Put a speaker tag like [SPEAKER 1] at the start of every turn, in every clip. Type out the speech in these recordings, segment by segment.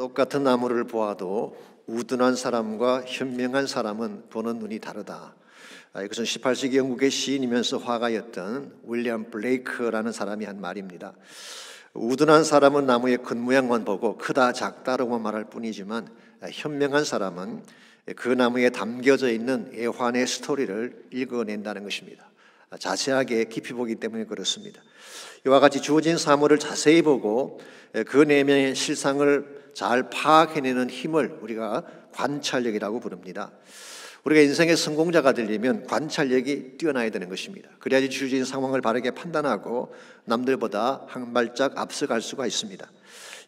[SPEAKER 1] 똑같은 나무를 보아도 우둔한 사람과 현명한 사람은 보는 눈이 다르다. 이것은 18세기 영국의 시인이면서 화가였던 윌리엄 블레이크라는 사람이 한 말입니다. 우둔한 사람은 나무의 겉모양만 보고 크다 작다라고만 말할 뿐이지만, 현명한 사람은 그 나무에 담겨져 있는 애환의 스토리를 읽어낸다는 것입니다. 자세하게 깊이 보기 때문에 그렇습니다. 이와 같이 주어진 사물을 자세히 보고 그 내면의 실상을 잘 파악해내는 힘을 우리가 관찰력이라고 부릅니다. 우리가 인생의 성공자가 되려면 관찰력이 뛰어나야 되는 것입니다. 그래야지 주어진 상황을 바르게 판단하고 남들보다 한 발짝 앞서갈 수가 있습니다.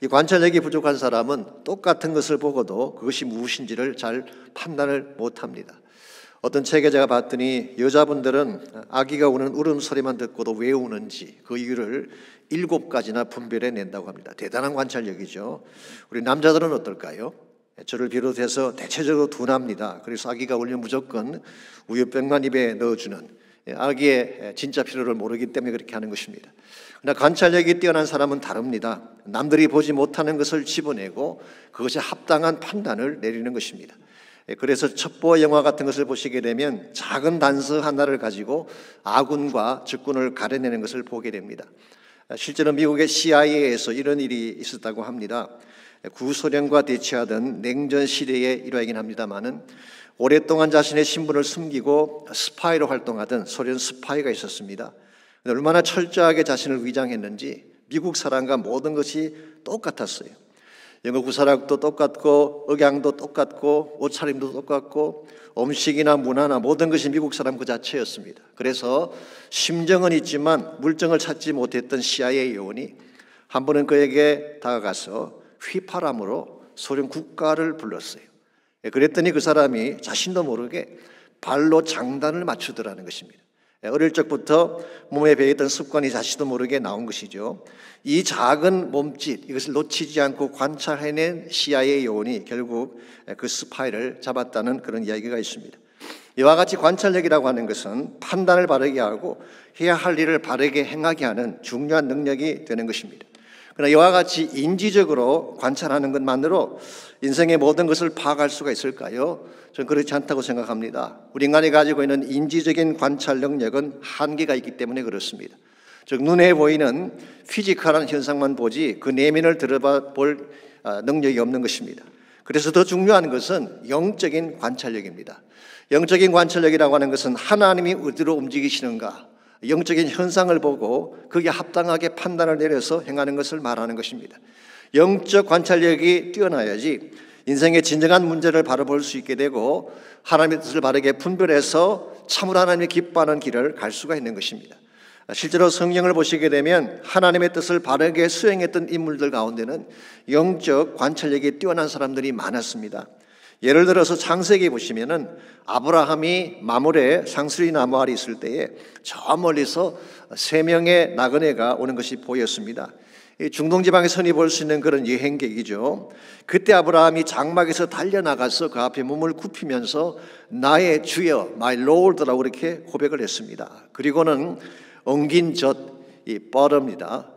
[SPEAKER 1] 이 관찰력이 부족한 사람은 똑같은 것을 보고도 그것이 무엇인지를 잘 판단을 못합니다. 어떤 책에 제가 봤더니 여자분들은 아기가 우는 울음소리만 듣고도 왜 우는지 그 이유를 7가지나 분별해 낸다고 합니다. 대단한 관찰력이죠. 우리 남자들은 어떨까요? 저를 비롯해서 대체적으로 둔합니다. 그래서 아기가 울면 무조건 우유병만 입에 넣어주는, 아기의 진짜 필요를 모르기 때문에 그렇게 하는 것입니다. 그러나 관찰력이 뛰어난 사람은 다릅니다. 남들이 보지 못하는 것을 집어내고 그것에 합당한 판단을 내리는 것입니다. 그래서 첩보 영화 같은 것을 보시게 되면 작은 단서 하나를 가지고 아군과 적군을 가려내는 것을 보게 됩니다. 실제로 미국의 CIA에서 이런 일이 있었다고 합니다. 구소련과 대치하던 냉전 시대의 일화이긴 합니다만은 오랫동안 자신의 신분을 숨기고 스파이로 활동하던 소련 스파이가 있었습니다. 얼마나 철저하게 자신을 위장했는지 미국 사람과 모든 것이 똑같았어요. 영어 구사력도 똑같고 억양도 똑같고 옷차림도 똑같고 음식이나 문화나 모든 것이 미국 사람 그 자체였습니다. 그래서 심정은 있지만 물정을 찾지 못했던 CIA 요원이 한 번은 그에게 다가가서 휘파람으로 소련 국가를 불렀어요. 그랬더니 그 사람이 자신도 모르게 발로 장단을 맞추더라는 것입니다. 어릴 적부터 몸에 배있던 습관이 자신도 모르게 나온 것이죠. 이 작은 몸짓, 이것을 놓치지 않고 관찰해낸 CIA 요원이 결국 그 스파이를 잡았다는 그런 이야기가 있습니다. 이와 같이 관찰력이라고 하는 것은 판단을 바르게 하고 해야 할 일을 바르게 행하게 하는 중요한 능력이 되는 것입니다. 그러나 이와 같이 인지적으로 관찰하는 것만으로 인생의 모든 것을 파악할 수가 있을까요? 저는 그렇지 않다고 생각합니다. 우리 인간이 가지고 있는 인지적인 관찰 능력은 한계가 있기 때문에 그렇습니다. 즉 눈에 보이는 피지컬한 현상만 보지 그 내면을 들여다볼 능력이 없는 것입니다. 그래서 더 중요한 것은 영적인 관찰력입니다. 영적인 관찰력이라고 하는 것은 하나님이 어디로 움직이시는가, 영적인 현상을 보고 거기에 합당하게 판단을 내려서 행하는 것을 말하는 것입니다. 영적 관찰력이 뛰어나야지 인생의 진정한 문제를 바로 볼 수 있게 되고 하나님의 뜻을 바르게 분별해서 참으로 하나님이 기뻐하는 길을 갈 수가 있는 것입니다. 실제로 성경을 보시게 되면 하나님의 뜻을 바르게 수행했던 인물들 가운데는 영적 관찰력이 뛰어난 사람들이 많았습니다. 예를 들어서 창세기 보시면은 아브라함이 마물에 상수리 나무 아래 있을 때에 저 멀리서 3명의 나그네가 오는 것이 보였습니다. 중동 지방에 선이 볼 수 있는 그런 여행객이죠. 그때 아브라함이 장막에서 달려나가서 그 앞에 몸을 굽히면서 나의 주여, my Lord라고 그렇게 고백을 했습니다. 그리고는 엉긴 젖, 이 뻘입니다.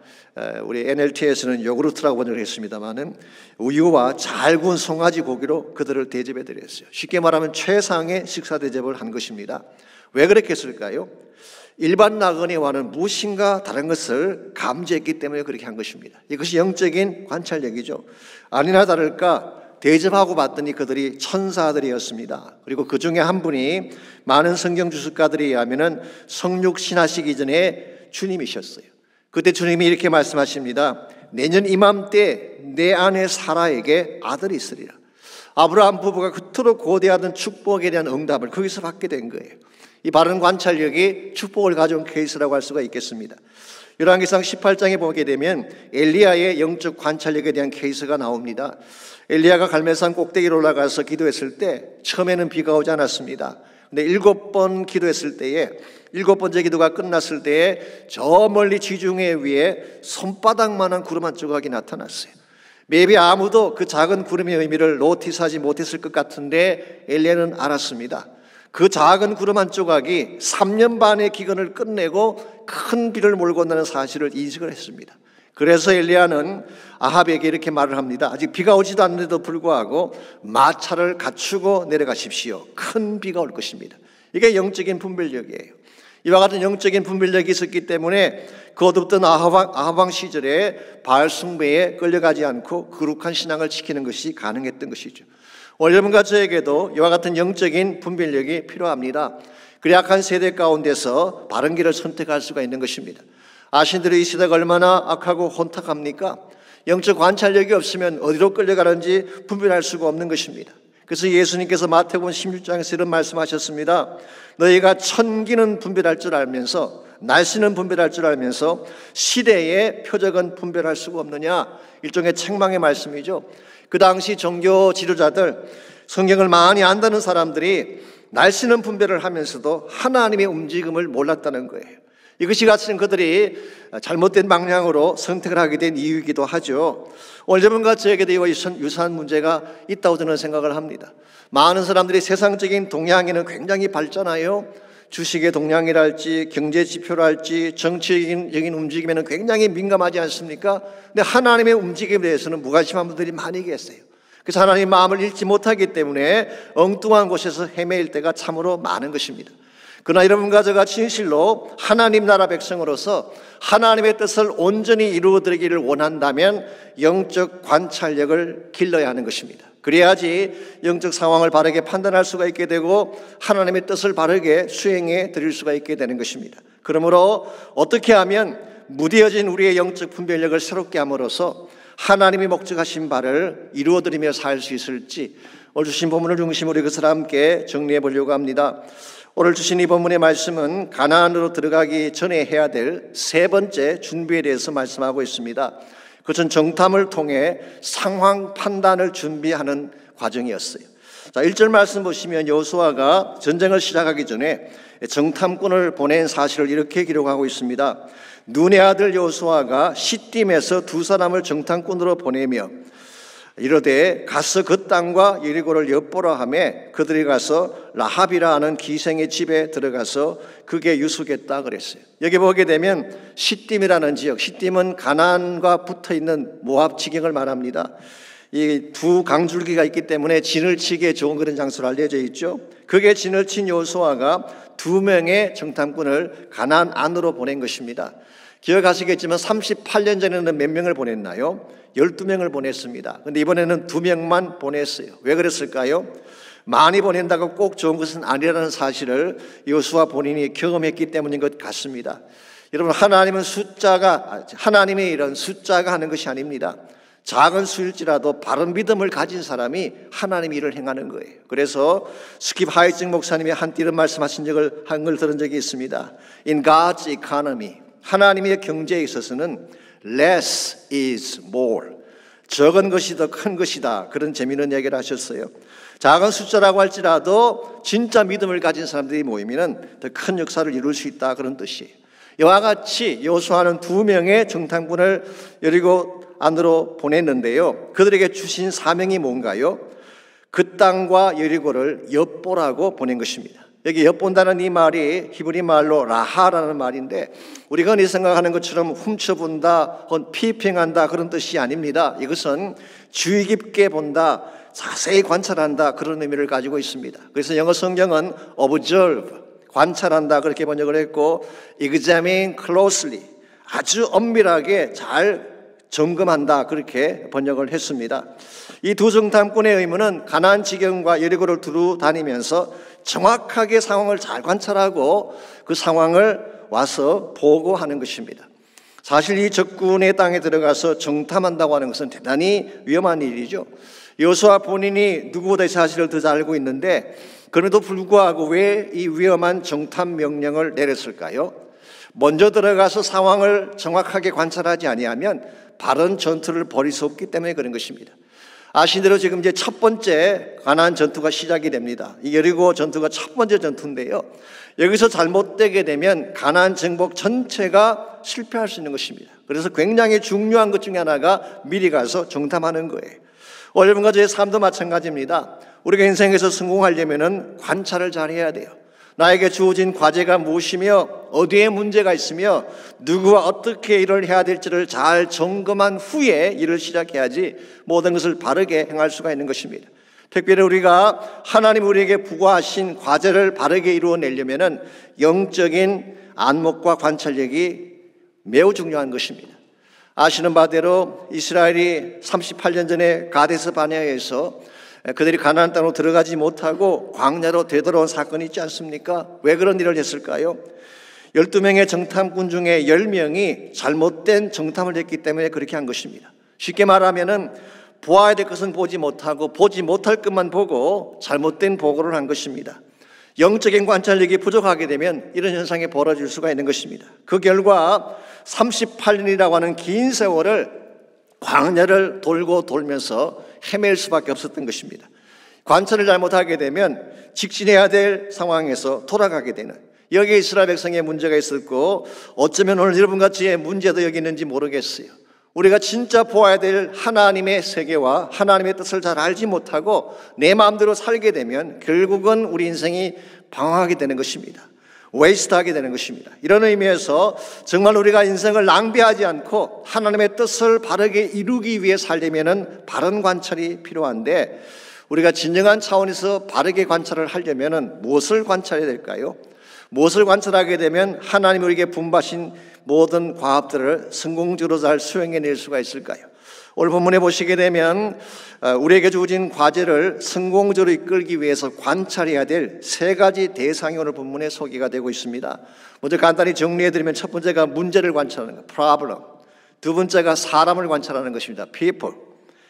[SPEAKER 1] 우리 NLT에서는 요구르트라고 번역을 했습니다마는 우유와 잘 구운 송아지 고기로 그들을 대접해 드렸어요. 쉽게 말하면 최상의 식사 대접을 한 것입니다. 왜 그렇게 했을까요? 일반 나그네와는 무엇인가 다른 것을 감지했기 때문에 그렇게 한 것입니다. 이것이 영적인 관찰력이죠. 아니나 다를까 대접하고 봤더니 그들이 천사들이었습니다. 그리고 그 중에 한 분이 많은 성경 주석가들에 의하면 성육신하시기 전에 주님이셨어요. 그때 주님이 이렇게 말씀하십니다. 내년 이맘때 내 아내 사라에게 아들이 있으리라. 아브라함 부부가 그토록 고대하던 축복에 대한 응답을 거기서 받게 된 거예요. 이 바른 관찰력이 축복을 가져온 케이스라고 할 수가 있겠습니다. 열왕기상 18장에 보게 되면 엘리야의 영적 관찰력에 대한 케이스가 나옵니다. 엘리야가 갈멜산 꼭대기로 올라가서 기도했을 때 처음에는 비가 오지 않았습니다. 근데 7번 기도했을 때에 7번째 기도가 끝났을 때에 저 멀리 지중해 위에 손바닥만한 구름 한 조각이 나타났어요. maybe 아무도 그 작은 구름의 의미를 노티스하지 못했을 것 같은데 엘리야는 알았습니다. 그 작은 구름 한 조각이 3년 반의 기근을 끝내고 큰 비를 몰고 온다는 사실을 인식을 했습니다. 그래서 엘리야는 아합에게 이렇게 말을 합니다. 아직 비가 오지도 않는데도 불구하고 마차를 갖추고 내려가십시오. 큰 비가 올 것입니다. 이게 영적인 분별력이에요. 이와 같은 영적인 분별력이 있었기 때문에 그 어둡던 아합 왕 시절에 바알 숭배에 끌려가지 않고 거룩한 신앙을 지키는 것이 가능했던 것이죠. 오늘 여러분과 저에게도 이와 같은 영적인 분별력이 필요합니다. 그 약한 세대 가운데서 바른 길을 선택할 수가 있는 것입니다. 아신 대로 이 시대가 얼마나 악하고 혼탁합니까? 영적 관찰력이 없으면 어디로 끌려가는지 분별할 수가 없는 것입니다. 그래서 예수님께서 마태복음 16장에서 이런 말씀하셨습니다. 너희가 천기는 분별할 줄 알면서 날씨는 분별할 줄 알면서 시대의 표적은 분별할 수가 없느냐? 일종의 책망의 말씀이죠. 그 당시 종교 지도자들, 성경을 많이 안다는 사람들이 날씨는 분별을 하면서도 하나님의 움직임을 몰랐다는 거예요. 이것이 가치는 그들이 잘못된 방향으로 선택을 하게 된 이유이기도 하죠. 오늘 여러분과 저에게도 이와 유사한 문제가 있다고 저는 생각을 합니다. 많은 사람들이 세상적인 동향에는 굉장히 밝잖아요. 주식의 동향이랄지 경제 지표랄지 정치적인 움직임에는 굉장히 민감하지 않습니까? 근데 하나님의 움직임에 대해서는 무관심한 분들이 많이 계세요. 그래서 하나님의 마음을 읽지 못하기 때문에 엉뚱한 곳에서 헤매일 때가 참으로 많은 것입니다. 그러나 여러분과 저가 진실로 하나님 나라 백성으로서 하나님의 뜻을 온전히 이루어드리기를 원한다면 영적 관찰력을 길러야 하는 것입니다. 그래야지 영적 상황을 바르게 판단할 수가 있게 되고 하나님의 뜻을 바르게 수행해 드릴 수가 있게 되는 것입니다. 그러므로 어떻게 하면 무뎌진 우리의 영적 분별력을 새롭게 함으로써 하나님이 목적하신 바를 이루어드리며 살 수 있을지 오늘 주신 본문을 중심으로 이것을 함께 정리해 보려고 합니다. 오늘 주신 이 본문의 말씀은 가나안으로 들어가기 전에 해야 될 세 번째 준비에 대해서 말씀하고 있습니다. 그것은 정탐을 통해 상황 판단을 준비하는 과정이었어요. 자, 1절 말씀 보시면 여호수아가 전쟁을 시작하기 전에 정탐꾼을 보낸 사실을 이렇게 기록하고 있습니다. 눈의 아들 여호수아가 시딤에서 두 사람을 정탐꾼으로 보내며 이르되 가서 그 땅과 여리고를 엿보라 하매 그들이 가서 라합이라 하는 기생의 집에 들어가서 그게 유숙했다 그랬어요. 여기 보게 되면 시딤이라는 지역, 시딤은 가나안과 붙어있는 모압 지경을 말합니다. 이 두 강줄기가 있기 때문에 진을 치기에 좋은 그런 장소로 알려져 있죠. 그게 진을 친 여호수아가 두 명의 정탐꾼을 가나안 안으로 보낸 것입니다. 기억하시겠지만 38년 전에는 몇 명을 보냈나요? 12명을 보냈습니다. 그런데 이번에는 2명만 보냈어요. 왜 그랬을까요? 많이 보낸다고 꼭 좋은 것은 아니라는 사실을 여호수아 본인이 경험했기 때문인 것 같습니다. 여러분, 하나님의 일은 숫자가 하는 것이 아닙니다. 작은 수일지라도 바른 믿음을 가진 사람이 하나님 일을 행하는 거예요. 그래서 스킵 하이징 목사님이 한때 이런 말씀하신 걸 들은 적이 있습니다. In God's economy, 하나님의 경제에 있어서는 less is more, 적은 것이 더 큰 것이다. 그런 재미있는 얘기를 하셨어요. 작은 숫자라고 할지라도 진짜 믿음을 가진 사람들이 모이면 더 큰 역사를 이룰 수 있다. 그런 뜻이에요. 이와 같이 여호수아는 2명의 정탐꾼을 여리고 안으로 보냈는데요. 그들에게 주신 사명이 뭔가요? 그 땅과 여리고를 엿보라고 보낸 것입니다. 여기 엿본다는 이 말이 히브리 말로 라하라는 말인데 우리가 흔히 생각하는 것처럼 훔쳐본다, 혹은 피평한다 그런 뜻이 아닙니다. 이것은 주의 깊게 본다, 자세히 관찰한다 그런 의미를 가지고 있습니다. 그래서 영어 성경은 observe, 관찰한다 그렇게 번역을 했고 examine closely, 아주 엄밀하게 잘 점검한다 그렇게 번역을 했습니다. 이 두 정탐꾼의 의무는 가나안 지경과 여리고를 두루 다니면서 정확하게 상황을 잘 관찰하고 그 상황을 와서 보고하는 것입니다. 사실 이 적군의 땅에 들어가서 정탐한다고 하는 것은 대단히 위험한 일이죠. 여호수아 본인이 누구보다 이 사실을 더 잘 알고 있는데 그럼에도 불구하고 왜 이 위험한 정탐 명령을 내렸을까요? 먼저 들어가서 상황을 정확하게 관찰하지 아니하면 바른 전투를 벌일 수 없기 때문에 그런 것입니다. 아신 대로 지금 이제 첫 번째 가나안 전투가 시작이 됩니다. 이 여리고 전투가 첫 번째 전투인데요. 여기서 잘못되게 되면 가나안 정복 전체가 실패할 수 있는 것입니다. 그래서 굉장히 중요한 것 중에 하나가 미리 가서 정탐하는 거예요. 여러분과 저의 삶도 마찬가지입니다. 우리가 인생에서 성공하려면 관찰을 잘 해야 돼요. 나에게 주어진 과제가 무엇이며 어디에 문제가 있으며 누구와 어떻게 일을 해야 될지를 잘 점검한 후에 일을 시작해야지 모든 것을 바르게 행할 수가 있는 것입니다. 특별히 우리가 하나님 우리에게 부과하신 과제를 바르게 이루어내려면 영적인 안목과 관찰력이 매우 중요한 것입니다. 아시는 바대로 이스라엘이 38년 전에 가데스 바네아에서 그들이 가나안 땅으로 들어가지 못하고 광야로 되돌아온 사건이 있지 않습니까? 왜 그런 일을 했을까요? 12명의 정탐꾼 중에 10명이 잘못된 정탐을 했기 때문에 그렇게 한 것입니다. 쉽게 말하면 보아야 될 것은 보지 못하고 보지 못할 것만 보고 잘못된 보고를 한 것입니다. 영적인 관찰력이 부족하게 되면 이런 현상이 벌어질 수가 있는 것입니다. 그 결과 38년이라고 하는 긴 세월을 광야를 돌고 돌면서 헤맬 수밖에 없었던 것입니다. 관찰을 잘못하게 되면 직진해야 될 상황에서 돌아가게 되는, 여기에 이스라엘 백성의 문제가 있었고 어쩌면 오늘 여러분과 저의 문제도 여기 있는지 모르겠어요. 우리가 진짜 보아야 될 하나님의 세계와 하나님의 뜻을 잘 알지 못하고 내 마음대로 살게 되면 결국은 우리 인생이 방황하게 되는 것입니다. 웨이스트하게 되는 것입니다. 이런 의미에서 정말 우리가 인생을 낭비하지 않고 하나님의 뜻을 바르게 이루기 위해 살려면 바른 관찰이 필요한데, 우리가 진정한 차원에서 바르게 관찰을 하려면 무엇을 관찰해야 될까요? 무엇을 관찰하게 되면 하나님이 우리에게 분바신 모든 과업들을 성공적으로 잘 수행해낼 수가 있을까요? 오늘 본문에 보시게 되면 우리에게 주어진 과제를 성공적으로 이끌기 위해서 관찰해야 될 세 가지 대상이 오늘 본문에 소개가 되고 있습니다. 먼저 간단히 정리해드리면 첫 번째가 문제를 관찰하는 것, problem. 두 번째가 사람을 관찰하는 것입니다, people.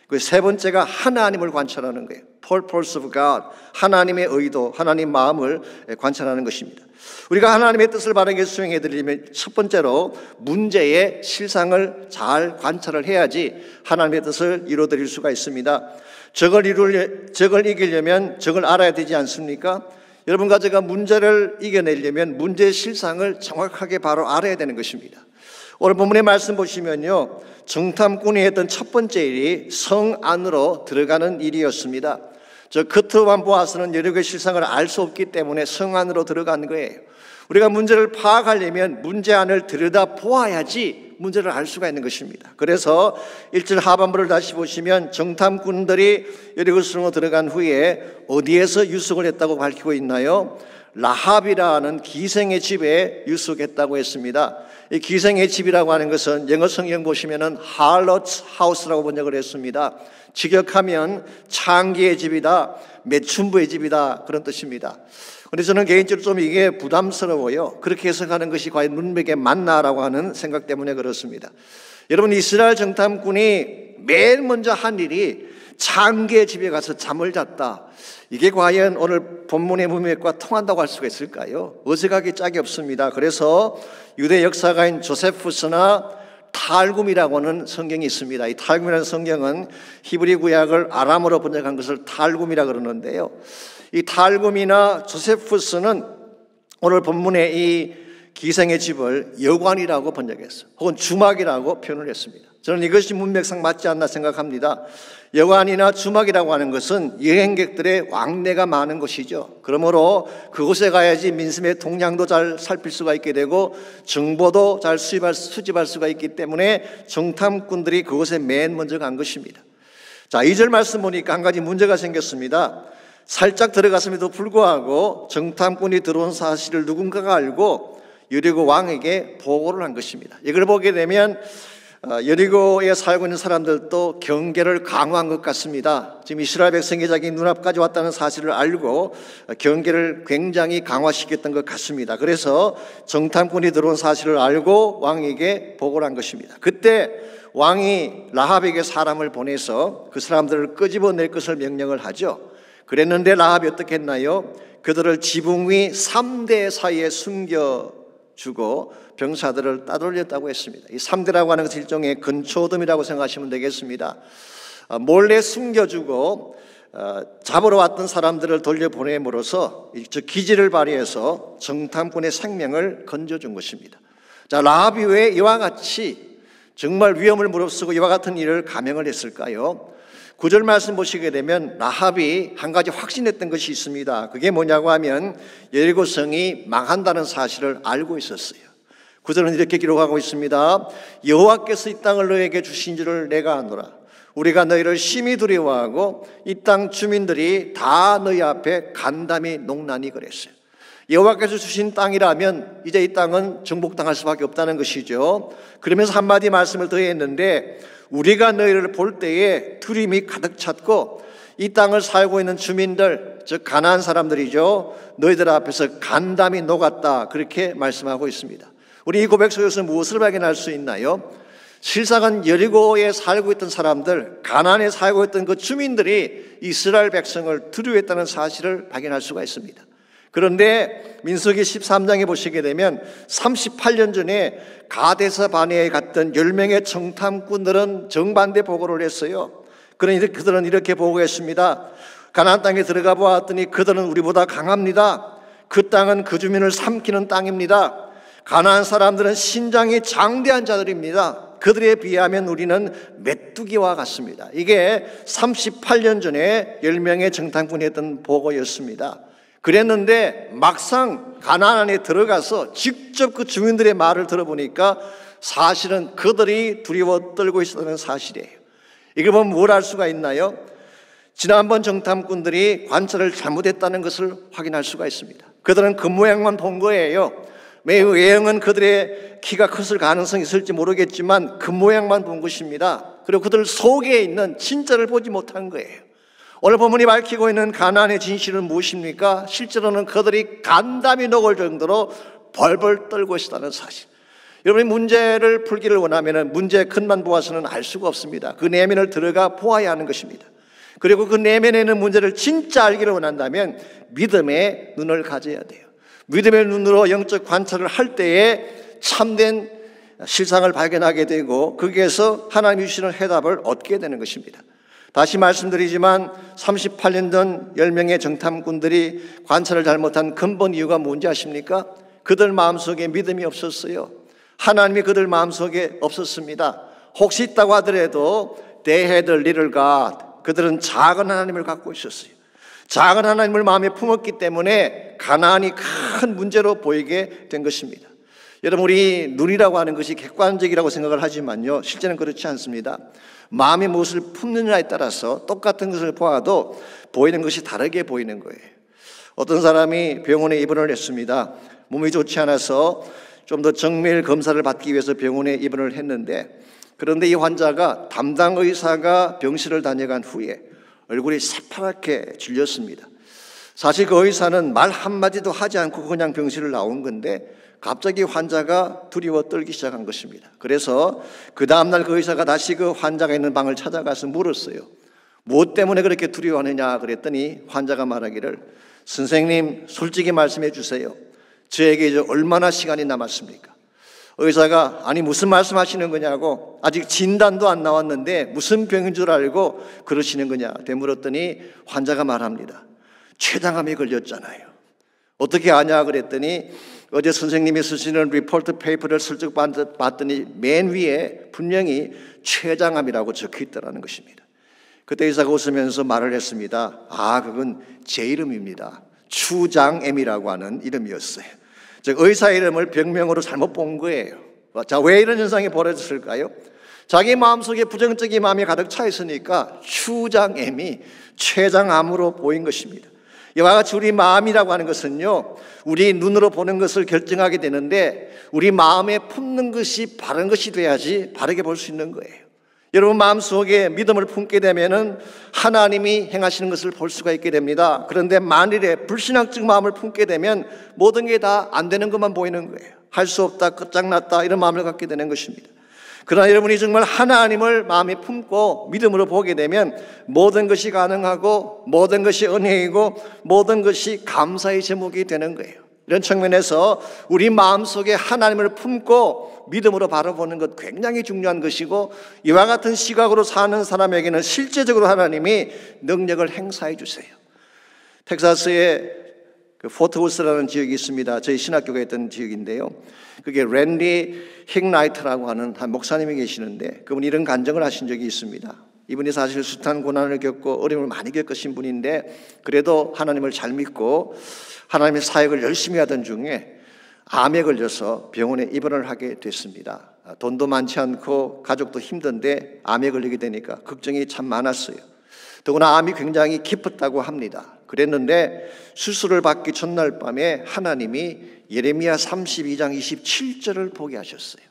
[SPEAKER 1] 그 세 번째가 하나님을 관찰하는 거예요, purpose of God. 하나님의 의도, 하나님 마음을 관찰하는 것입니다. 우리가 하나님의 뜻을 바르게 수행해 드리려면 첫 번째로 문제의 실상을 잘 관찰을 해야지 하나님의 뜻을 이루어 드릴 수가 있습니다. 적을 이기려면 적을 알아야 되지 않습니까? 여러분과 제가 문제를 이겨내려면 문제의 실상을 정확하게 바로 알아야 되는 것입니다. 오늘 본문의 말씀 보시면요, 정탐꾼이 했던 첫 번째 일이 성 안으로 들어가는 일이었습니다. 저 겉으로만 보아서는 여리고의 실상을 알 수 없기 때문에 성 안으로 들어간 거예요. 우리가 문제를 파악하려면 문제 안을 들여다 보아야지 문제를 알 수가 있는 것입니다. 그래서 1절 하반부를 다시 보시면 정탐꾼들이 여리고 성으로 들어간 후에 어디에서 유숙을 했다고 밝히고 있나요? 라합이라는 기생의 집에 유숙했다고 했습니다. 이 기생의 집이라고 하는 것은 영어 성경 보시면은 harlot's house라고 번역을 했습니다. 직역하면 창기의 집이다, 매춘부의 집이다, 그런 뜻입니다. 그런데 저는 개인적으로 좀 이게 부담스러워요. 그렇게 해석하는 것이 과연 문맥에 맞나라고 하는 생각 때문에 그렇습니다. 여러분, 이스라엘 정탐꾼이 맨 먼저 한 일이 창기의 집에 가서 잠을 잤다. 이게 과연 오늘 본문의 문맥과 통한다고 할 수가 있을까요? 어색하기 짝이 없습니다. 그래서 유대 역사가인 조세푸스나 탈굼이라고 하는 성경이 있습니다. 이 탈굼이라는 성경은 히브리 구약을 아람어로 번역한 것을 탈굼이라 그러는데요, 이 탈굼이나 조세푸스는 오늘 본문의 이 기생의 집을 여관이라고 번역했어요. 혹은 주막이라고 표현을 했습니다. 저는 이것이 문맥상 맞지 않나 생각합니다. 여관이나 주막이라고 하는 것은 여행객들의 왕래가 많은 곳이죠. 그러므로 그곳에 가야지 민심의 동향도 잘 살필 수가 있게 되고 정보도 잘 수집할 수가 있기 때문에 정탐꾼들이 그곳에 맨 먼저 간 것입니다. 자, 2절 말씀 보니까 한 가지 문제가 생겼습니다. 살짝 들어갔음에도 불구하고 정탐꾼이 들어온 사실을 누군가가 알고 여리고 왕에게 보고를 한 것입니다. 이걸 보게 되면 여리고에 살고 있는 사람들도 경계를 강화한 것 같습니다. 지금 이스라엘 백성이 자기 눈앞까지 왔다는 사실을 알고 경계를 굉장히 강화시켰던 것 같습니다. 그래서 정탐꾼이 들어온 사실을 알고 왕에게 보고를 한 것입니다. 그때 왕이 라합에게 사람을 보내서 그 사람들을 끄집어낼 것을 명령을 하죠. 그랬는데 라합이 어떻게 했나요? 그들을 지붕 위 3대 사이에 숨겨주고 병사들을 따돌렸다고 했습니다. 이 3대라고 하는 것은 일종의 근초돔이라고 생각하시면 되겠습니다. 몰래 숨겨주고 잡으러 왔던 사람들을 돌려보냄으로써 기지를 발휘해서 정탐꾼의 생명을 건져준 것입니다. 자, 라합이 왜 이와 같이 정말 위험을 무릅쓰고 이와 같은 일을 감행을 했을까요? 9절 말씀 보시게 되면 라합이 한 가지 확신했던 것이 있습니다. 그게 뭐냐고 하면 여리고성이 망한다는 사실을 알고 있었어요. 9절은 이렇게 기록하고 있습니다. 여호와께서 이 땅을 너에게 주신 줄을 내가 아노라. 우리가 너희를 심히 두려워하고 이 땅 주민들이 다 너희 앞에 간담이 농나니 그랬어요. 여호와께서 주신 땅이라면 이제 이 땅은 정복당할 수밖에 없다는 것이죠. 그러면서 한마디 말씀을 더했는데 우리가 너희를 볼 때에 두려움이 가득 찼고 이 땅을 살고 있는 주민들, 즉 가나안 사람들이죠, 너희들 앞에서 간담이 녹았다, 그렇게 말씀하고 있습니다. 우리 이 고백 속에서 무엇을 발견할 수 있나요? 실상은 여리고에 살고 있던 사람들, 가나안에 살고 있던 그 주민들이 이스라엘 백성을 두려워했다는 사실을 발견할 수가 있습니다. 그런데 민수기 13장에 보시게 되면 38년 전에 가데스 바네아에 갔던 10명의 정탐꾼들은 정반대 보고를 했어요. 그러니 그들은 이렇게 보고했습니다. 가나안 땅에 들어가 보았더니 그들은 우리보다 강합니다. 그 땅은 그 주민을 삼키는 땅입니다. 가나안 사람들은 신장이 장대한 자들입니다. 그들에 비하면 우리는 메뚜기와 같습니다. 이게 38년 전에 10명의 정탐꾼이 했던 보고였습니다. 그랬는데 막상 가나안 안에 들어가서 직접 그 주민들의 말을 들어보니까 사실은 그들이 두려워 떨고 있었다는 사실이에요. 이걸 보면 뭘 알 수가 있나요? 지난번 정탐꾼들이 관찰을 잘못했다는 것을 확인할 수가 있습니다. 그들은 그 모양만 본 거예요. 매우 외형은 그들의 키가 컸을 가능성이 있을지 모르겠지만 그 모양만 본 것입니다. 그리고 그들 속에 있는 진짜를 보지 못한 거예요. 오늘 본문이 밝히고 있는 가나안의 진실은 무엇입니까? 실제로는 그들이 간담이 녹을 정도로 벌벌 떨고 있다는 사실. 여러분이 문제를 풀기를 원하면 문제의 근만 보아서는 알 수가 없습니다. 그 내면을 들어가 보아야 하는 것입니다. 그리고 그 내면에 있는 문제를 진짜 알기를 원한다면 믿음의 눈을 가져야 돼요. 믿음의 눈으로 영적 관찰을 할 때에 참된 실상을 발견하게 되고 거기에서 하나님이 주시는 해답을 얻게 되는 것입니다. 다시 말씀드리지만 38년 전 10명의 정탐꾼들이 관찰을 잘못한 근본 이유가 뭔지 아십니까? 그들 마음속에 믿음이 없었어요. 하나님이 그들 마음속에 없었습니다. 혹시 있다고 하더라도 They had a little God. 그들은 작은 하나님을 갖고 있었어요. 작은 하나님을 마음에 품었기 때문에 가나안이 큰 문제로 보이게 된 것입니다. 여러분, 우리 눈이라고 하는 것이 객관적이라고 생각을 하지만요, 실제는 그렇지 않습니다. 마음이 무엇을 품느냐에 따라서 똑같은 것을 보아도 보이는 것이 다르게 보이는 거예요. 어떤 사람이 병원에 입원을 했습니다. 몸이 좋지 않아서 좀 더 정밀 검사를 받기 위해서 병원에 입원을 했는데, 그런데 이 환자가 담당 의사가 병실을 다녀간 후에 얼굴이 새파랗게 질렸습니다. 사실 그 의사는 말 한마디도 하지 않고 그냥 병실을 나온 건데 갑자기 환자가 두려워 떨기 시작한 것입니다. 그래서 그 다음날 그 의사가 다시 그 환자가 있는 방을 찾아가서 물었어요. 무엇 때문에 그렇게 두려워하느냐 그랬더니 환자가 말하기를, 선생님 솔직히 말씀해 주세요. 저에게 이제 얼마나 시간이 남았습니까? 의사가 아니 무슨 말씀하시는 거냐고, 아직 진단도 안 나왔는데 무슨 병인 줄 알고 그러시는 거냐 되물었더니 환자가 말합니다. 췌장암에 걸렸잖아요. 어떻게 아냐 그랬더니 어제 선생님이 쓰시는 리포트 페이퍼를 슬쩍 봤더니 맨 위에 분명히 췌장암이라고 적혀 있다는 것입니다. 그때 의사가 웃으면서 말을 했습니다. 아, 그건 제 이름입니다. 추장암이라고 하는 이름이었어요. 즉 의사 이름을 병명으로 잘못 본 거예요. 자, 왜 이런 현상이 벌어졌을까요? 자기 마음속에 부정적인 마음이 가득 차 있으니까 추장암이 췌장암으로 보인 것입니다. 이와 같이 우리 마음이라고 하는 것은요, 우리 눈으로 보는 것을 결정하게 되는데 우리 마음에 품는 것이 바른 것이 돼야지 바르게 볼 수 있는 거예요. 여러분 마음속에 믿음을 품게 되면은 하나님이 행하시는 것을 볼 수가 있게 됩니다. 그런데 만일에 불신앙적 마음을 품게 되면 모든 게 다 안 되는 것만 보이는 거예요. 할 수 없다, 끝장났다 이런 마음을 갖게 되는 것입니다. 그러나 여러분이 정말 하나님을 마음에 품고 믿음으로 보게 되면 모든 것이 가능하고 모든 것이 은혜이고 모든 것이 감사의 제목이 되는 거예요. 이런 측면에서 우리 마음속에 하나님을 품고 믿음으로 바라보는 것 굉장히 중요한 것이고, 이와 같은 시각으로 사는 사람에게는 실제적으로 하나님이 능력을 행사해 주세요. 텍사스에 포트우스라는 지역이 있습니다. 저희 신학교가 있던 지역인데요. 그게 랜디 힉나이트라고 하는 한 목사님이 계시는데 그분이 이런 간증을 하신 적이 있습니다. 이분이 사실 숱한 고난을 겪고 어려움을 많이 겪으신 분인데 그래도 하나님을 잘 믿고 하나님의 사역을 열심히 하던 중에 암에 걸려서 병원에 입원을 하게 됐습니다. 돈도 많지 않고 가족도 힘든데 암에 걸리게 되니까 걱정이 참 많았어요. 더구나 암이 굉장히 깊었다고 합니다. 그랬는데 수술을 받기 전날 밤에 하나님이 예레미야 32장 27절을 보게 하셨어요.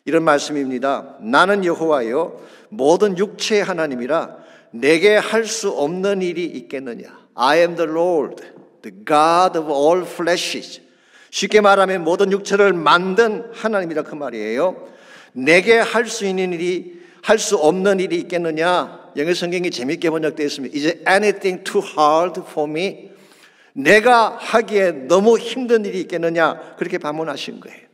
[SPEAKER 1] 이런 말씀입니다. 나는 여호와여 모든 육체의 하나님이라 내게 할 수 없는 일이 있겠느냐. I am the Lord, the God of all fleshes. 쉽게 말하면 모든 육체를 만든 하나님이라 그 말이에요. 내게 할 수 있는 일이 할 수 없는 일이 있겠느냐. 영어 성경이 재밌게 번역되어 있습니다. Is anything too hard for me? 내가 하기에 너무 힘든 일이 있겠느냐. 그렇게 반문하신 거예요.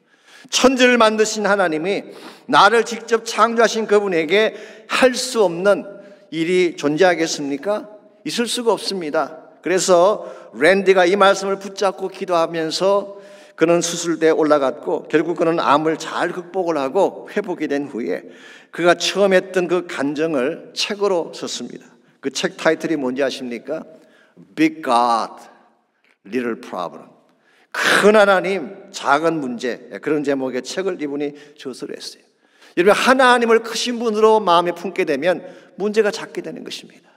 [SPEAKER 1] 천지를 만드신 하나님이 나를 직접 창조하신 그분에게 할 수 없는 일이 존재하겠습니까? 있을 수가 없습니다. 그래서 랜디가 이 말씀을 붙잡고 기도하면서 그는 수술대에 올라갔고 결국 그는 암을 잘 극복을 하고 회복이 된 후에 그가 처음 했던 그 간증을 책으로 썼습니다. 그 책 타이틀이 뭔지 아십니까? Big God, Little Problem. 큰 하나님, 작은 문제. 그런 제목의 책을 이분이 저서를 했어요. 여러분, 하나님을 크신 분으로 마음에 품게 되면 문제가 작게 되는 것입니다.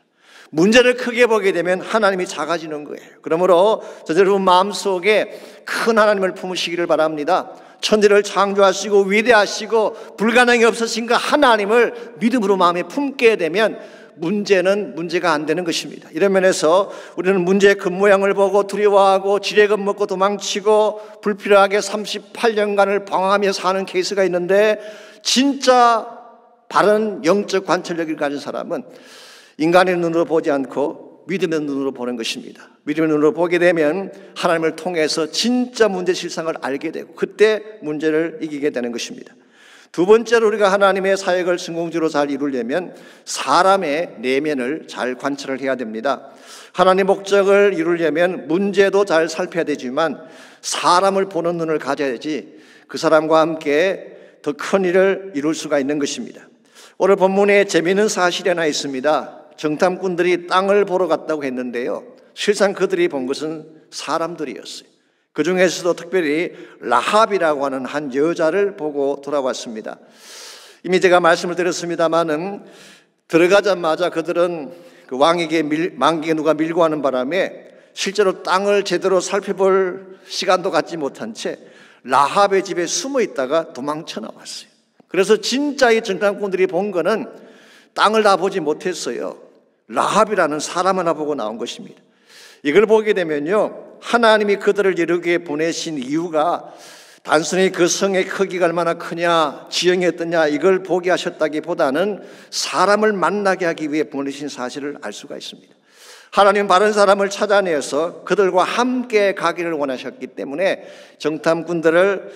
[SPEAKER 1] 문제를 크게 보게 되면 하나님이 작아지는 거예요. 그러므로 저 여러분 마음속에 큰 하나님을 품으시기를 바랍니다. 천지를 창조하시고 위대하시고 불가능이 없으신 그 하나님을 믿음으로 마음에 품게 되면 문제는 문제가 안 되는 것입니다. 이런 면에서 우리는 문제의 겉모양을 보고 두려워하고 지레금 먹고 도망치고 불필요하게 38년간을 방황하며 사는 케이스가 있는데 진짜 바른 영적 관찰력을 가진 사람은 인간의 눈으로 보지 않고 믿음의 눈으로 보는 것입니다. 믿음의 눈으로 보게 되면 하나님을 통해서 진짜 문제 실상을 알게 되고 그때 문제를 이기게 되는 것입니다. 두 번째로 우리가 하나님의 사역을 성공적으로 잘 이루려면 사람의 내면을 잘 관찰을 해야 됩니다. 하나님의 목적을 이루려면 문제도 잘 살펴야 되지만 사람을 보는 눈을 가져야지 그 사람과 함께 더 큰 일을 이룰 수가 있는 것입니다. 오늘 본문에 재미있는 사실이 하나 있습니다. 정탐꾼들이 땅을 보러 갔다고 했는데요. 실상 그들이 본 것은 사람들이었어요. 그 중에서도 특별히 라합이라고 하는 한 여자를 보고 돌아왔습니다. 이미 제가 말씀을 드렸습니다마는 들어가자마자 그들은 그 왕에게 누가 밀고 하는 바람에 실제로 땅을 제대로 살펴볼 시간도 갖지 못한 채 라합의 집에 숨어 있다가 도망쳐 나왔어요. 그래서 진짜 이 정탐꾼들이 본 거는 땅을 다 보지 못했어요. 라합이라는 사람 하나 보고 나온 것입니다. 이걸 보게 되면요, 하나님이 그들을 이르게 보내신 이유가 단순히 그 성의 크기가 얼마나 크냐, 지형이 어떠냐 이걸 보게 하셨다기보다는 사람을 만나게 하기 위해 보내신 사실을 알 수가 있습니다. 하나님은 바른 사람을 찾아내서 그들과 함께 가기를 원하셨기 때문에 정탐꾼들을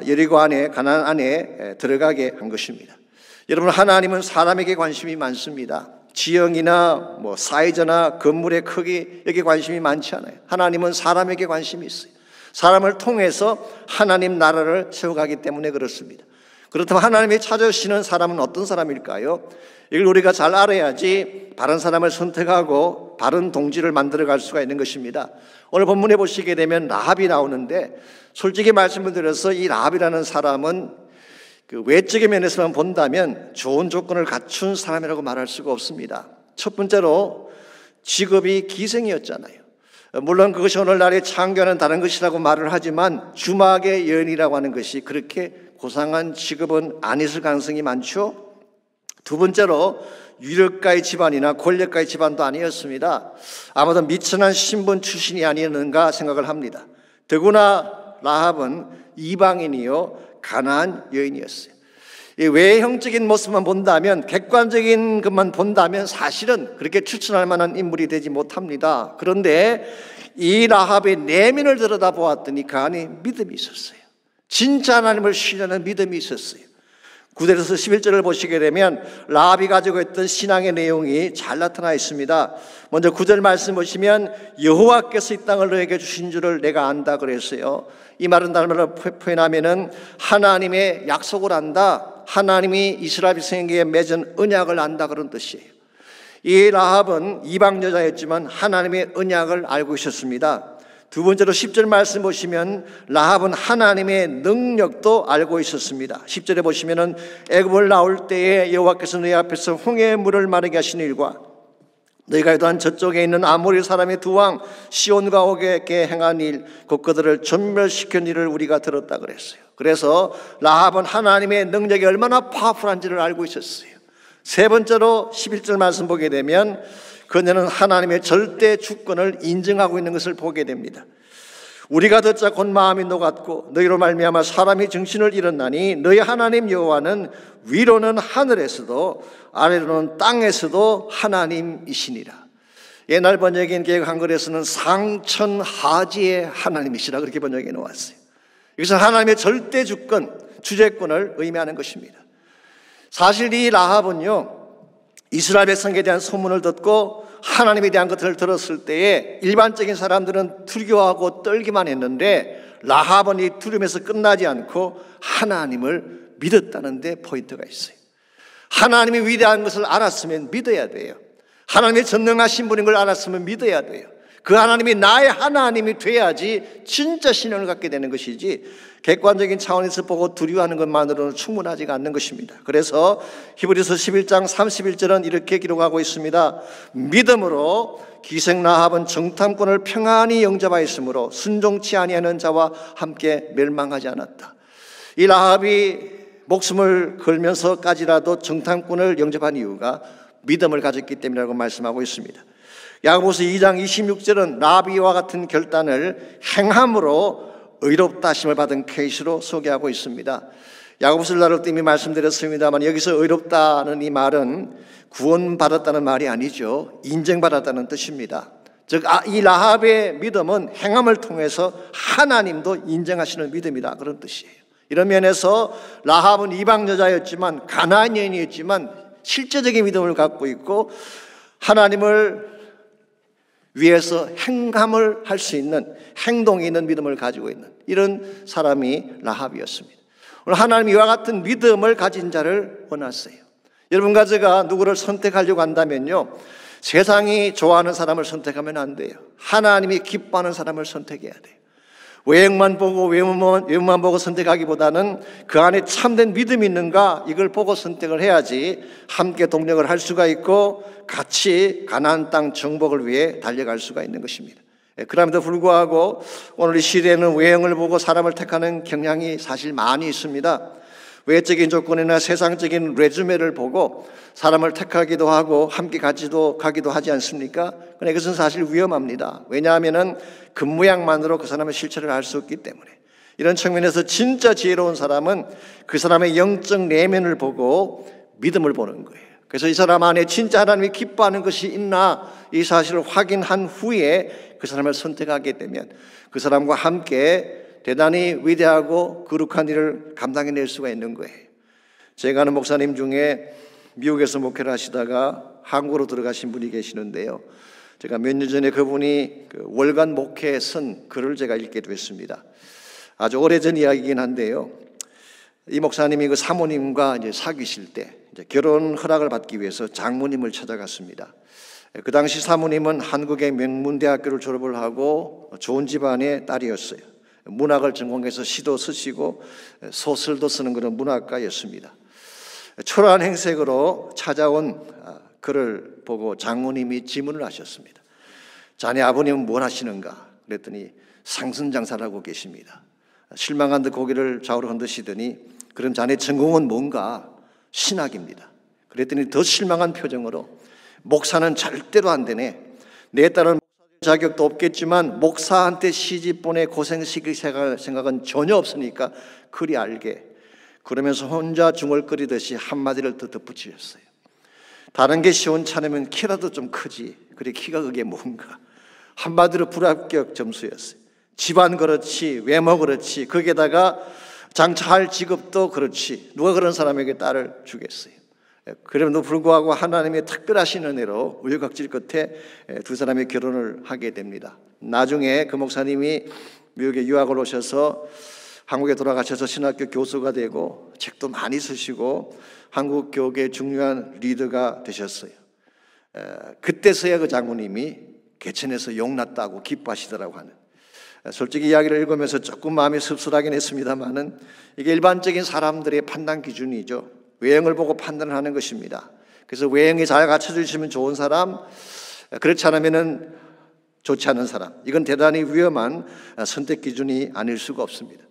[SPEAKER 1] 여리고 안에 가나안 안에 들어가게 한 것입니다. 여러분, 하나님은 사람에게 관심이 많습니다. 지형이나 사이즈나 건물의 크기 여기 관심이 많지 않아요. 하나님은 사람에게 관심이 있어요. 사람을 통해서 하나님 나라를 세워가기 때문에 그렇습니다. 그렇다면 하나님이 찾으시는 사람은 어떤 사람일까요? 이걸 우리가 잘 알아야지 바른 사람을 선택하고 바른 동지를 만들어갈 수가 있는 것입니다. 오늘 본문에 보시게 되면 라합이 나오는데 솔직히 말씀을 드려서 이 라합이라는 사람은 그 외적인 면에서만 본다면 좋은 조건을 갖춘 사람이라고 말할 수가 없습니다. 첫 번째로 직업이 기생이었잖아요. 물론 그것이 오늘날의 창교는 다른 것이라고 말을 하지만 주막의 여인이라고 하는 것이 그렇게 고상한 직업은 아니었을 가능성이 많죠. 두 번째로 유력가의 집안이나 권력가의 집안도 아니었습니다. 아마도 미천한 신분 출신이 아니었는가 생각을 합니다. 더구나 라합은 이방인이요 가나안 여인이었어요. 이 외형적인 모습만 본다면, 객관적인 것만 본다면 사실은 그렇게 추천할 만한 인물이 되지 못합니다. 그런데 이 라합의 내면을 들여다보았더니 그 안에 믿음이 있었어요. 진짜 하나님을 신뢰하는 믿음이 있었어요. 9절에서 11절을 보시게 되면 라합이 가지고 있던 신앙의 내용이 잘 나타나 있습니다. 먼저 9절 말씀 보시면 여호와께서 이 땅을 너에게 주신 줄을 내가 안다 그랬어요. 이 말은 다른 말로 표현하면은 하나님의 약속을 안다, 하나님이 이스라엘 백성에게 맺은 언약을 안다 그런 뜻이에요. 이 라합은 이방 여자였지만 하나님의 언약을 알고 있었습니다. 두 번째로 10절 말씀 보시면 라합은 하나님의 능력도 알고 있었습니다. 10절에 보시면은 애굽을 나올 때에 여호와께서 너희 앞에서 홍해의 물을 마르게 하신 일과 너희가 요단 저쪽에 있는 아모리 사람의 두 왕 시온과 옥에 행한 일, 곧 그들을 전멸시킨 일을 우리가 들었다 그랬어요. 그래서 라합은 하나님의 능력이 얼마나 파워풀한지를 알고 있었어요. 세 번째로 11절 말씀 보게 되면 그녀는 하나님의 절대 주권을 인정하고 있는 것을 보게 됩니다. 우리가 듣자 곧 마음이 녹았고 너희로 말미암아 사람이 정신을 잃었나니 너희 하나님 여호와는 위로는 하늘에서도 아래로는 땅에서도 하나님이시니라. 옛날 번역인 개역 한글에서는 상천하지의 하나님이시라 그렇게 번역해 놓았어요. 이것은 하나님의 절대 주권, 주재권을 의미하는 것입니다. 사실 이 라합은요, 이스라엘 백성에 대한 소문을 듣고 하나님에 대한 것을 들었을 때에 일반적인 사람들은 두려워하고 떨기만 했는데 라합은 이 두려움에서 끝나지 않고 하나님을 믿었다는 데 포인트가 있어요. 하나님이 위대한 것을 알았으면 믿어야 돼요. 하나님의 전능하신 분인 걸 알았으면 믿어야 돼요. 그 하나님이 나의 하나님이 돼야지 진짜 신앙을 갖게 되는 것이지 객관적인 차원에서 보고 두려워하는 것만으로는 충분하지가 않는 것입니다. 그래서 히브리서 11장 31절은 이렇게 기록하고 있습니다. 믿음으로 기생 라합은 정탐꾼을 평안히 영접하였으므로 순종치 아니하는 자와 함께 멸망하지 않았다. 이 라합이 목숨을 걸면서까지라도 정탐꾼을 영접한 이유가 믿음을 가졌기 때문이라고 말씀하고 있습니다. 야고보서 2장 26절은 라합과 같은 결단을 행함으로 의롭다 하심을 받은 케이스로 소개하고 있습니다. 야고보서를 나눌 때 이미 말씀드렸습니다만 여기서 의롭다는 이 말은 구원받았다는 말이 아니죠. 인정받았다는 뜻입니다. 즉 이 라합의 믿음은 행함을 통해서 하나님도 인정하시는 믿음이다 그런 뜻이에요. 이런 면에서 라합은 이방 여자였지만 가나안 여인이었지만 실제적인 믿음을 갖고 있고 하나님을 위해서 행함을 할 수 있는 행동이 있는 믿음을 가지고 있는 이런 사람이 라합이었습니다. 오늘 하나님 이와 같은 믿음을 가진 자를 원하세요. 여러분과 제가 누구를 선택하려고 한다면요, 세상이 좋아하는 사람을 선택하면 안 돼요. 하나님이 기뻐하는 사람을 선택해야 돼요. 외형만 보고 외모만 보고 선택하기보다는 그 안에 참된 믿음이 있는가 이걸 보고 선택을 해야지 함께 동력을 할 수가 있고 같이 가나안 땅 정복을 위해 달려갈 수가 있는 것입니다. 그럼에도 불구하고 오늘 이 시대에는 외형을 보고 사람을 택하는 경향이 사실 많이 있습니다. 외적인 조건이나 세상적인 레주메를 보고 사람을 택하기도 하고 함께 가기도 하지 않습니까? 그런데 이것은 사실 위험합니다. 왜냐하면 겉모양만으로 그 사람의 실체를 알 수 없기 때문에. 이런 측면에서 진짜 지혜로운 사람은 그 사람의 영적 내면을 보고 믿음을 보는 거예요. 그래서 이 사람 안에 진짜 하나님이 기뻐하는 것이 있나 이 사실을 확인한 후에 그 사람을 선택하게 되면 그 사람과 함께 대단히 위대하고 거룩한 일을 감당해낼 수가 있는 거예요. 제가 아는 목사님 중에 미국에서 목회를 하시다가 한국으로 들어가신 분이 계시는데요. 제가 몇 년 전에 그분이 월간 목회에 쓴 글을 제가 읽게 됐습니다. 아주 오래전 이야기이긴 한데요. 이 목사님이 그 사모님과 이제 사귀실 때 이제 결혼 허락을 받기 위해서 장모님을 찾아갔습니다. 그 당시 사모님은 한국의 명문대학교를 졸업을 하고 좋은 집안의 딸이었어요. 문학을 전공해서 시도 쓰시고 소설도 쓰는 그런 문학가였습니다. 초라한 행색으로 찾아온 그를 보고 장모님이 질문을 하셨습니다. 자네 아버님은 뭘 하시는가? 그랬더니 상선장사를 하고 계십니다. 실망한 듯 고개를 좌우로 흔드시더니 그럼 자네 전공은 뭔가? 신학입니다. 그랬더니 더 실망한 표정으로 목사는 절대로 안 되네. 내 딸은 자격도 없겠지만 목사한테 시집 보내 고생시킬 생각은 전혀 없으니까 그리 알게. 그러면서 혼자 중얼거리듯이 한마디를 더 덧붙이셨어요. 다른 게 시원찮으면 키라도 좀 크지. 그래 키가 그게 뭔가. 한마디로 불합격 점수였어요. 집안 그렇지, 외모 그렇지, 거기에다가 장차할 직업도 그렇지. 누가 그런 사람에게 딸을 주겠어요. 그럼에도 불구하고 하나님의 특별하신 은혜로 우여곡절 끝에 두 사람이 결혼을 하게 됩니다. 나중에 그 목사님이 미국에 유학을 오셔서 한국에 돌아가셔서 신학교 교수가 되고 책도 많이 쓰시고 한국 교계의 중요한 리더가 되셨어요. 그때서야 그 장모님이 개천에서 용났다고 기뻐하시더라고 하는, 솔직히 이야기를 읽으면서 조금 마음이 씁쓸하긴 했습니다만은 이게 일반적인 사람들의 판단 기준이죠. 외형을 보고 판단을 하는 것입니다. 그래서 외형이 잘 갖춰져 있으면 좋은 사람, 그렇지 않으면은 좋지 않은 사람, 이건 대단히 위험한 선택 기준이 아닐 수가 없습니다.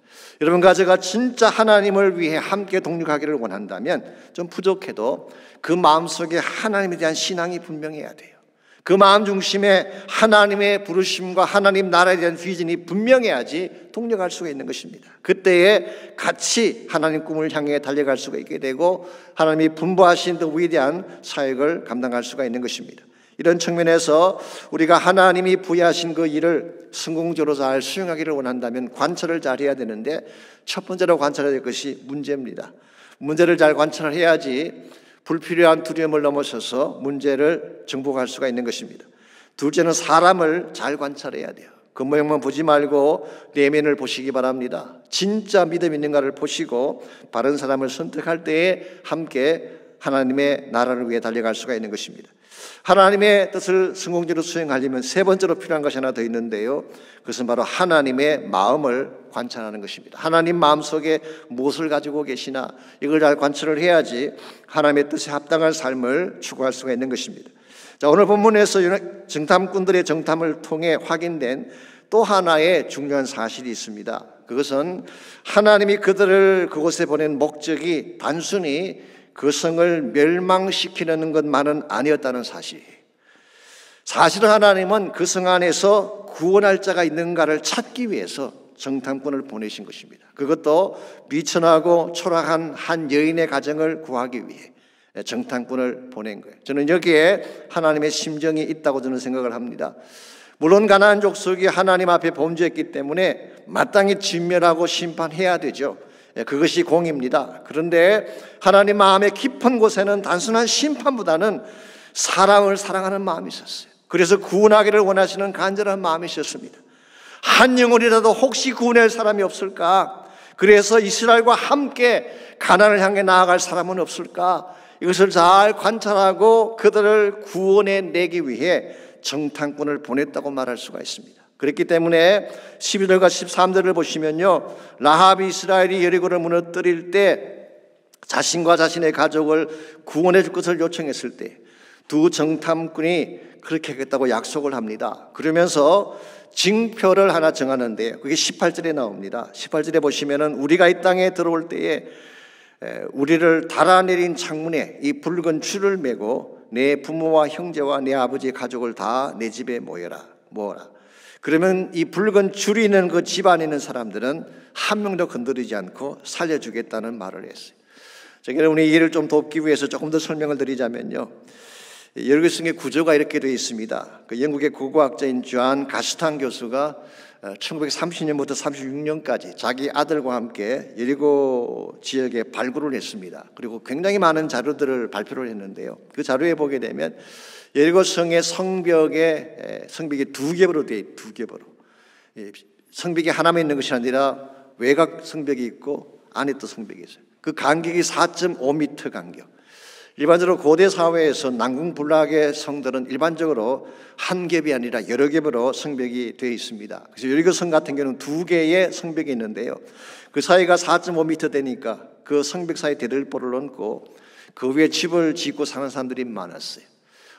[SPEAKER 1] 여러분과 제가 진짜 하나님을 위해 함께 동력하기를 원한다면 좀 부족해도 그 마음속에 하나님에 대한 신앙이 분명해야 돼요. 그 마음 중심에 하나님의 부르심과 하나님 나라에 대한 비전이 분명해야지 동력할 수가 있는 것입니다. 그때에 같이 하나님 꿈을 향해 달려갈 수가 있게 되고 하나님이 분부하신 그 위대한 사역을 감당할 수가 있는 것입니다. 이런 측면에서 우리가 하나님이 부여하신 그 일을 성공적으로 잘 수행하기를 원한다면 관찰을 잘 해야 되는데, 첫 번째로 관찰해야 될 것이 문제입니다. 문제를 잘 관찰을 해야지 불필요한 두려움을 넘어서서 문제를 정복할 수가 있는 것입니다. 둘째는 사람을 잘 관찰해야 돼요. 겉모양만 보지 말고 내면을 보시기 바랍니다. 진짜 믿음 있는가를 보시고 바른 사람을 선택할 때에 함께 하나님의 나라를 위해 달려갈 수가 있는 것입니다. 하나님의 뜻을 성공적으로 수행하려면 세 번째로 필요한 것이 하나 더 있는데요, 그것은 바로 하나님의 마음을 관찰하는 것입니다. 하나님 마음속에 무엇을 가지고 계시나, 이걸 잘 관찰을 해야지 하나님의 뜻에 합당한 삶을 추구할 수가 있는 것입니다. 자, 오늘 본문에서 정탐꾼들의 정탐을 통해 확인된 또 하나의 중요한 사실이 있습니다. 그것은 하나님이 그들을 그곳에 보낸 목적이 단순히 그 성을 멸망시키려는 것만은 아니었다는 사실. 사실은 하나님은 그 성 안에서 구원할 자가 있는가를 찾기 위해서 정탐꾼을 보내신 것입니다. 그것도 비천하고 초라한 한 여인의 가정을 구하기 위해 정탐꾼을 보낸 거예요. 저는 여기에 하나님의 심정이 있다고 저는 생각을 합니다. 물론 가나안 족속이 하나님 앞에 범죄했기 때문에 마땅히 진멸하고 심판해야 되죠. 그것이 공입니다. 그런데 하나님 마음의 깊은 곳에는 단순한 심판보다는 사람을 사랑하는 마음이 있었어요. 그래서 구원하기를 원하시는 간절한 마음이 있었습니다. 한 영혼이라도 혹시 구원할 사람이 없을까? 그래서 이스라엘과 함께 가나안을 향해 나아갈 사람은 없을까? 이것을 잘 관찰하고 그들을 구원해 내기 위해 정탐꾼을 보냈다고 말할 수가 있습니다. 그렇기 때문에 12절과 13절을 보시면요, 라합이 이스라엘이 여리고를 무너뜨릴 때 자신과 자신의 가족을 구원해 줄 것을 요청했을 때 두 정탐꾼이 그렇게 하겠다고 약속을 합니다. 그러면서 징표를 하나 정하는데 그게 18절에 나옵니다. 18절에 보시면은 우리가 이 땅에 들어올 때에 우리를 달아내린 창문에 이 붉은 줄을 메고 내 부모와 형제와 내 아버지의 가족을 다 내 집에 모아라. 그러면 이 붉은 줄이 있는 그 집안에 있는 사람들은 한 명도 건드리지 않고 살려주겠다는 말을 했어요. 여러분이 이해를 좀 돕기 위해서 조금 더 설명을 드리자면요, 여리고성의 구조가 이렇게 되어 있습니다. 그 영국의 고고학자인 존 가스탕 교수가 1930년부터 36년까지 자기 아들과 함께 여리고 지역에 발굴을 했습니다. 그리고 굉장히 많은 자료들을 발표를 했는데요, 그 자료에 보게 되면 여리고 성의 성벽이 두 겹으로 되어 있어요. 두 겹으로. 성벽이 하나만 있는 것이 아니라 외곽 성벽이 있고 안에 또 성벽이 있어요. 그 간격이 4.5m 간격. 일반적으로 고대 사회에서 난공불락의 성들은 일반적으로 한 겹이 아니라 여러 겹으로 성벽이 되어 있습니다. 그래서 여리고 성 같은 경우는 두 개의 성벽이 있는데요, 그 사이가 4.5m 되니까 그 성벽 사이에 대들보를 얹고 그 위에 집을 짓고 사는 사람들이 많았어요.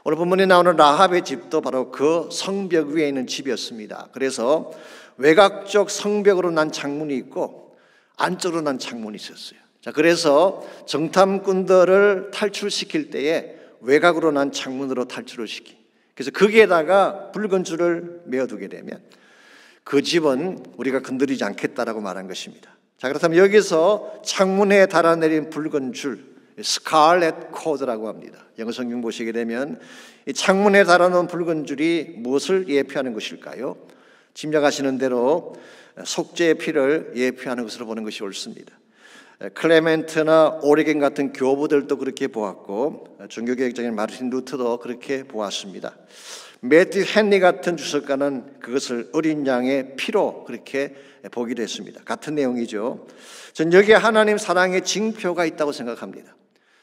[SPEAKER 1] 오늘 본문에 나오는 라합의 집도 바로 그 성벽 위에 있는 집이었습니다. 그래서 외곽쪽 성벽으로 난 창문이 있고 안쪽으로 난 창문이 있었어요. 자, 그래서 정탐꾼들을 탈출시킬 때에 외곽으로 난 창문으로 탈출을 시키. 그래서 거기에다가 붉은 줄을 메어두게 되면 그 집은 우리가 건드리지 않겠다라고 말한 것입니다. 자, 그렇다면 여기서 창문에 달아내린 붉은 줄, 스칼렛 코드라고 합니다. 영어 성경 보시게 되면 이 창문에 달아놓은 붉은 줄이 무엇을 예표하는 것일까요? 짐작하시는 대로 속죄의 피를 예표하는 것으로 보는 것이 옳습니다. 클레멘트나 오리겐 같은 교부들도 그렇게 보았고 종교개혁자인 마르틴 루터도 그렇게 보았습니다. 매튜 헨리 같은 주석가는 그것을 어린 양의 피로 그렇게 보기도 했습니다. 같은 내용이죠. 전 여기에 하나님 사랑의 징표가 있다고 생각합니다.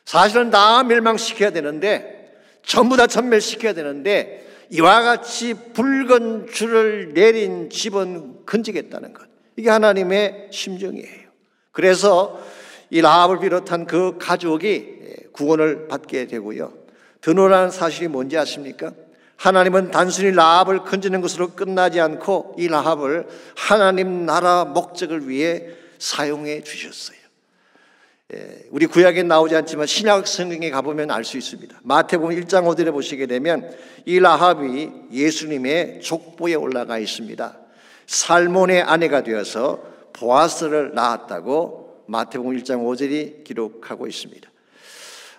[SPEAKER 1] 사실은 다 멸망시켜야 되는데 전부 다 전멸시켜야 되는데 이와 같이 붉은 줄을 내린 집은 건지겠다는 것. 이게 하나님의 심정이에요. 그래서 이 라합을 비롯한 그 가족이 구원을 받게 되고요. 더 놀라운 사실이 뭔지 아십니까? 하나님은 단순히 라합을 건지는 것으로 끝나지 않고 이 라합을 하나님 나라 목적을 위해 사용해 주셨어요. 우리 구약에 나오지 않지만 신약 성경에 가보면 알 수 있습니다. 마태복음 1장 5절에 보시게 되면 이 라합이 예수님의 족보에 올라가 있습니다. 살몬의 아내가 되어서 보아스를 낳았다고 마태복음 1장 5절이 기록하고 있습니다.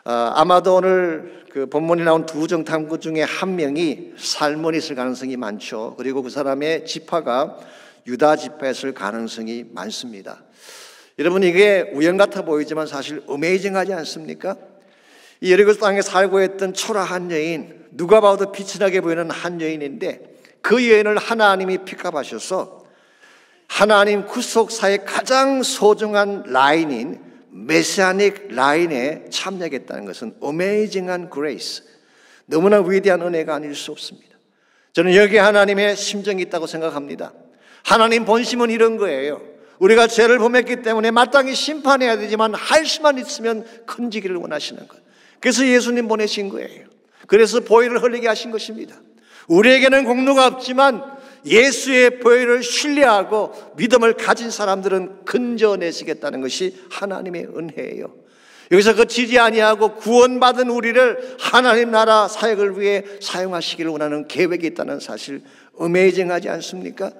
[SPEAKER 1] 아마도 오늘 그 본문에 나온 두 정탐구 중에 한 명이 살몬이 있을 가능성이 많죠. 그리고 그 사람의 지파가 유다 지파였을 가능성이 많습니다. 여러분, 이게 우연 같아 보이지만 사실 어메이징하지 않습니까? 이 여리고 땅에 살고 있던 초라한 여인, 누가 봐도 빛이 나게 보이는 한 여인인데 그 여인을 하나님이 픽업하셔서 하나님 구속사의 가장 소중한 라인인 메시아닉 라인에 참여하겠다는 것은 어메이징한 그레이스, 너무나 위대한 은혜가 아닐 수 없습니다. 저는 여기에 하나님의 심정이 있다고 생각합니다. 하나님 본심은 이런 거예요. 우리가 죄를 범했기 때문에 마땅히 심판해야 되지만 할 수만 있으면 건지기를 원하시는 것. 그래서 예수님 보내신 거예요. 그래서 보혈을 흘리게 하신 것입니다. 우리에게는 공로가 없지만 예수의 보혈을 신뢰하고 믿음을 가진 사람들은 건져내시겠다는 것이 하나님의 은혜예요. 여기서 그치지 아니하고 구원받은 우리를 하나님 나라 사역을 위해 사용하시기를 원하는 계획이 있다는 사실, 어메이징하지 않습니까?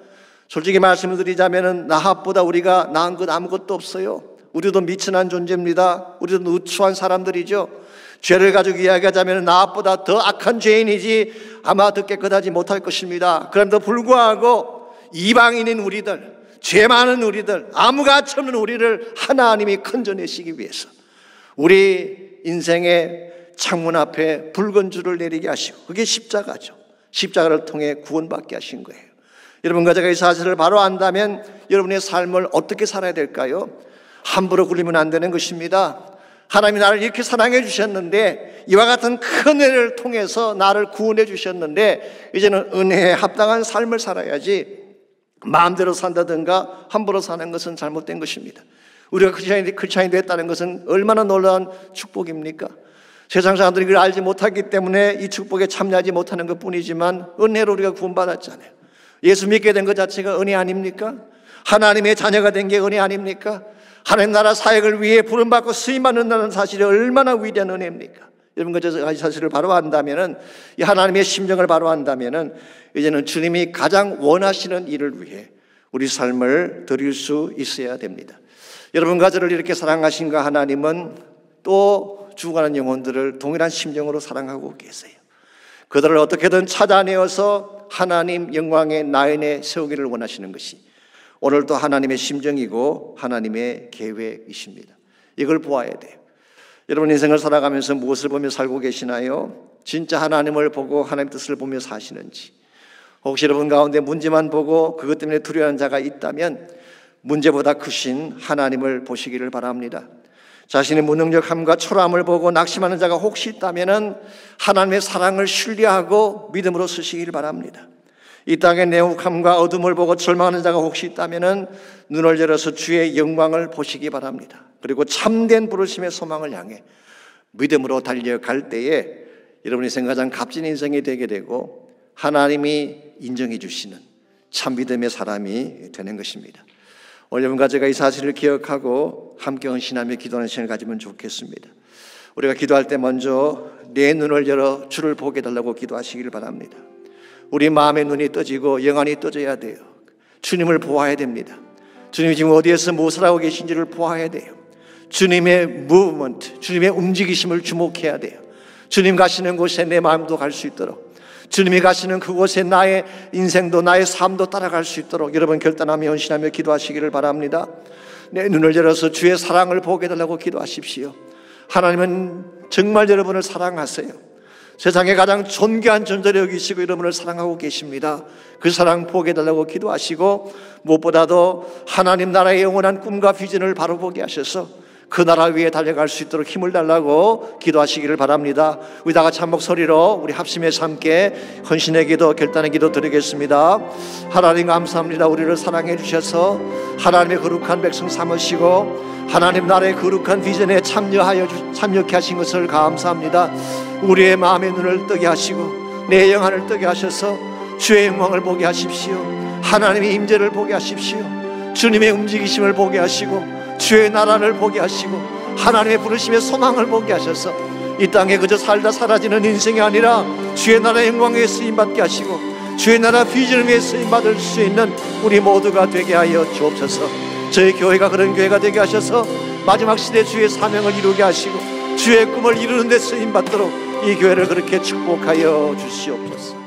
[SPEAKER 1] 솔직히 말씀을 드리자면 라합보다 우리가 나은 것 아무것도 없어요. 우리도 미천한 존재입니다. 우리도 누추한 사람들이죠. 죄를 가지고 이야기하자면 라합보다 더 악한 죄인이지 아마 더 깨끗하지 못할 것입니다. 그럼에도 불구하고 이방인인 우리들, 죄 많은 우리들, 아무 가치 없는 우리를 하나님이 건져내시기 위해서 우리 인생의 창문 앞에 붉은 줄을 내리게 하시고, 그게 십자가죠. 십자가를 통해 구원받게 하신 거예요. 여러분과 제가 이 사실을 바로 안다면 여러분의 삶을 어떻게 살아야 될까요? 함부로 굴리면 안 되는 것입니다. 하나님이 나를 이렇게 사랑해 주셨는데, 이와 같은 큰 은혜를 통해서 나를 구원해 주셨는데 이제는 은혜에 합당한 삶을 살아야지 마음대로 산다든가 함부로 사는 것은 잘못된 것입니다. 우리가 크리스찬이 됐다는 것은 얼마나 놀라운 축복입니까? 세상 사람들이 그걸 알지 못하기 때문에 이 축복에 참여하지 못하는 것뿐이지만 은혜로 우리가 구원받았잖아요. 예수 믿게 된 것 자체가 은혜 아닙니까? 하나님의 자녀가 된 게 은혜 아닙니까? 하나님 나라 사역을 위해 부름받고 쓰임받는다는 사실이 얼마나 위대한 은혜입니까? 여러분, 그 사실을 바로 안다면은, 이 하나님의 심정을 바로 안다면은 이제는 주님이 가장 원하시는 일을 위해 우리 삶을 드릴 수 있어야 됩니다. 여러분과 저를 이렇게 사랑하신 그 하나님은 또 죽어가는 영혼들을 동일한 심정으로 사랑하고 계세요. 그들을 어떻게든 찾아내어서 하나님 영광의 나인에 세우기를 원하시는 것이 오늘도 하나님의 심정이고 하나님의 계획이십니다. 이걸 보아야 돼요. 여러분, 인생을 살아가면서 무엇을 보며 살고 계시나요? 진짜 하나님을 보고 하나님 뜻을 보며 사시는지, 혹시 여러분 가운데 문제만 보고 그것 때문에 두려워하는 자가 있다면 문제보다 크신 하나님을 보시기를 바랍니다. 자신의 무능력함과 초라함을 보고 낙심하는 자가 혹시 있다면 하나님의 사랑을 신뢰하고 믿음으로 서시기를 바랍니다. 이 땅의 내혹함과 어둠을 보고 절망하는 자가 혹시 있다면 눈을 열어서 주의 영광을 보시기 바랍니다. 그리고 참된 부르심의 소망을 향해 믿음으로 달려갈 때에 여러분의 가장 값진 인생이 되게 되고 하나님이 인정해 주시는 참 믿음의 사람이 되는 것입니다. 오늘 여러분과 제가 이 사실을 기억하고 함께 헌신하며 기도하는 시간을 가지면 좋겠습니다. 우리가 기도할 때 먼저 내 눈을 열어 주를 보게 해달라고 기도하시기를 바랍니다. 우리 마음의 눈이 떠지고 영안이 떠져야 돼요. 주님을 보아야 됩니다. 주님이 지금 어디에서 무엇을 하고 계신지를 보아야 돼요. 주님의 무브먼트, 주님의 움직이심을 주목해야 돼요. 주님 가시는 곳에 내 마음도 갈 수 있도록, 주님이 가시는 그곳에 나의 인생도 나의 삶도 따라갈 수 있도록 여러분 결단하며 헌신하며 기도하시기를 바랍니다. 내 눈을 열어서 주의 사랑을 보게 해달라고 기도하십시오. 하나님은 정말 여러분을 사랑하세요. 세상에 가장 존귀한 존재로 여기시고 여러분을 사랑하고 계십니다. 그 사랑 보게 해달라고 기도하시고 무엇보다도 하나님 나라의 영원한 꿈과 비전을 바로 보게 하셔서 그 나라 위에 달려갈 수 있도록 힘을 달라고 기도하시기를 바랍니다. 우리 다 같이 한 목소리로 우리 합심해서 함께 헌신의 기도, 결단의 기도 드리겠습니다. 하나님 감사합니다. 우리를 사랑해 주셔서 하나님의 거룩한 백성 삼으시고 하나님 나라의 거룩한 비전에 참여케 하신 것을 감사합니다. 우리의 마음의 눈을 뜨게 하시고 내 영안을 뜨게 하셔서 주의 영광을 보게 하십시오. 하나님의 임재를 보게 하십시오. 주님의 움직이심을 보게 하시고 주의 나라를 보게 하시고 하나님의 부르심의 소망을 보게 하셔서 이 땅에 그저 살다 사라지는 인생이 아니라 주의 나라의 영광에 쓰임받게 하시고 주의 나라 비전을 위해 쓰임받을 수 있는 우리 모두가 되게 하여 주옵소서. 저희 교회가 그런 교회가 되게 하셔서 마지막 시대 주의 사명을 이루게 하시고 주의 꿈을 이루는 데 쓰임받도록 이 교회를 그렇게 축복하여 주시옵소서.